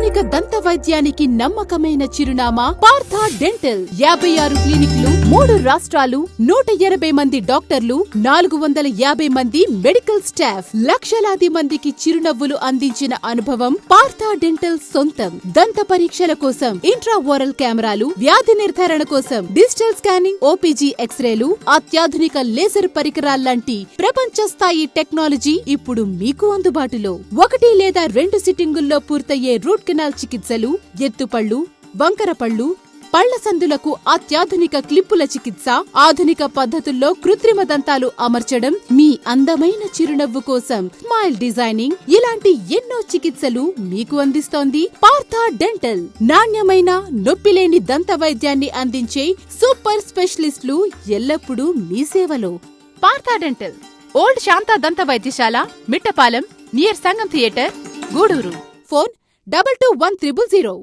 ఆధునిక దంత వైద్యానికి నమ్మకమైన చిరునామా పార్థ డెంటల్. 56 క్లినిక్లు, 3 రాష్ట్రాలు, 180 మంది డాక్టర్లు, 450 మంది మెడికల్ స్టాఫ్, లక్షలాది మందికి చిరునవ్వులు అందించిన అనుభవం పార్థ డెంటల్ సొంతం. దంత పరీక్షల కోసం ఇంట్రా ఓరల్ కెమెరాలు, వ్యాధి నిర్ధారణ కోసం డిజిటల్ స్కానింగ్, ఓపీజీ ఎక్స్రేలు, అత్యాధునిక లేజర్ పరికరాల్లాంటి ప్రపంచ స్థాయి టెక్నాలజీ ఇప్పుడు మీకు అందుబాటులో. 1 లేదా 2 సిట్టింగుల్లో పూర్తయ్యే రూట్ కెనాల్ చికిత్సలు, ఎత్తుపళ్ళు, వంకరపళ్ళు, పళ్ల సందులకు అత్యాధునిక క్లిప్పుల చికిత్స, ఆధునిక పద్ధతుల్లో కృత్రిమ దంతాలు అమర్చడం, మీ అందమైన చిరునవ్వు కోసం స్మైల్ డిజైనింగ్, ఇలాంటి ఎన్నో చికిత్సలు మీకు అందిస్తోంది పార్థ డెంటల్. నాణ్యమైన, నొప్పిలేని దంత వైద్యాన్ని అందించే సూపర్ స్పెషలిస్టులు ఎల్లప్పుడూ మీ సేవలో. పార్థ డెంటల్, ఓల్డ్ శాంతా దంత వైద్యశాల, మిట్టపాలెం, నియర్ సంగం థియేటర్, గూడూరు. ఫోన్ 221300.